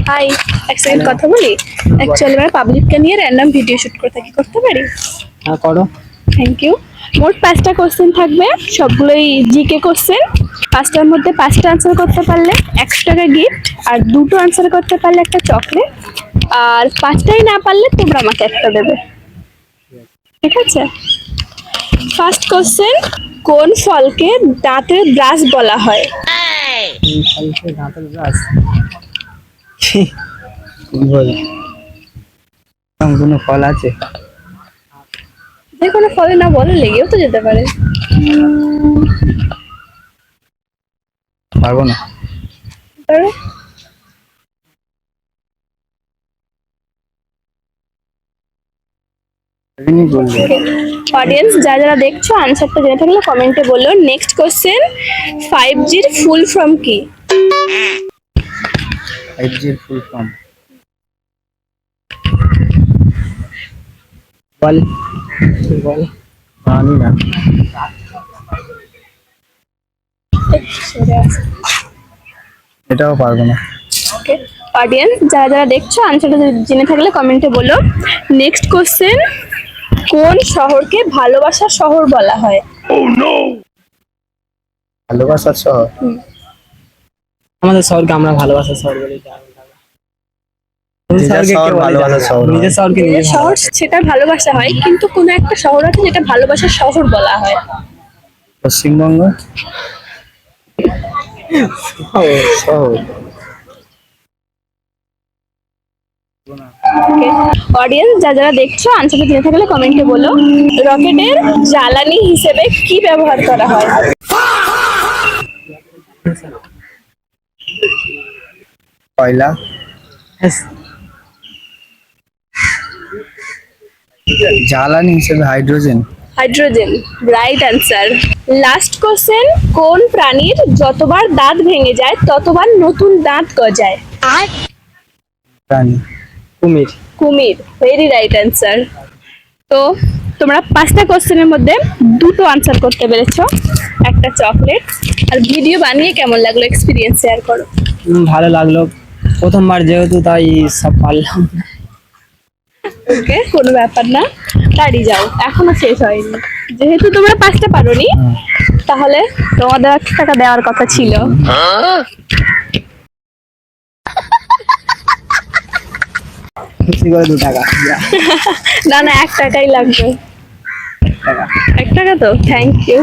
High, এক second কথা বলি। অ্যাকচুয়ালি আমরা পাবলিককে নিয়ে র্যান্ডম ভিডিও শুট করে থাকি, করতে পারি? হ্যাঁ করো। Thank you. মোট 5টা কোশ্চেন থাকবে, সবগুলোই জিকে কোশ্চেন। 5টার মধ্যে 5টা আনসার করতে পারলে 100 টাকা গিফট, আর 2টো আনসার করতে পারলে একটা চকলেট, আর 5টাই না পারলে তোমরা আমাকে একটা দেবে, ঠিক আছে? ফার্স্ট কোশ্চেন, কোন ফলকে দাঁতের ব্রাশ বলা হয়? এই ফলকে দাঁতের ব্রাশ বল, এরকম কোনো ফল আছে? যে কোনো ফলে না বলে লেগেও তো যেতে পারে। পারবো না। পারো? এমনি বলবে। অডিয়েন্স যারা যারা দেখছো আনসারটা জেনে থাকলে কমেন্টে বলো। নেক্সট কোশ্চেন, 5Gর ফুল ফর্ম কি? 5G এর ফুল ফর্ম বল, বল। জানি না। এটাও পারবো না। ওকে, অডিয়েন্স যারা যারা দেখছো আনসারটা জেনে থাকলে কমেন্টে বলো। নেক্সট কোশ্চেন, কোন শহরকে ভালোবাসার শহর বলা হয়? ভালোবাসার শহর? আমাদের শহরকে আমরা ভালোবাসার শহর বলি। নিজের শহর ভালোবাসার শহর, নিজের শহরকে নিজের শহর সেটা ভালোবাসা হয়, কিন্তু কোনো একটা শহর আছে যেটা ভালোবাসার শহর বলা হয়। পশ্চিমবঙ্গ শহর। অডিয়েন্স যারা যারা দেখছো আনসারটা জেনে থাকলে কমেন্টে বলো। রকেটের জ্বালানি হিসেবে কি ব্যবহার করা হয়? কয়লা। জ্বালানি হিসেবে hydrogen. Hydrogen, right answer. Last question, কোন প্রাণীর যতবার দাঁত ভেঙে যায় ততবার নতুন দাঁত গজায়? প্রাণী? কুমির। কুমির, ভেরি রাইট অ্যান্সার। তো তোমরা 5টা কোশ্চেনের মধ্যে 2টো আনসার করতে পেরেছো, একটা চকলেট। আর ভিডিও বানিয়ে কেমন লাগলো, এক্সপিরিয়েন্স শেয়ার করো। ভালো লাগলো, প্রথমবার যেহেতু তাই সব পারলাম। ওকে, কোনো ব্যাপার না, তাড়ি যাও, এখনো শেষ হয়নি। যেহেতু তোমরা 5টা পারোনি, তাহলে তোমাদের 1 টাকা দেওয়ার কথা ছিল। খুশি করে 2 টাকা। না না, 1 টাকাই লাগবে। 1 টাকা তো, থ্যাংক ইউ।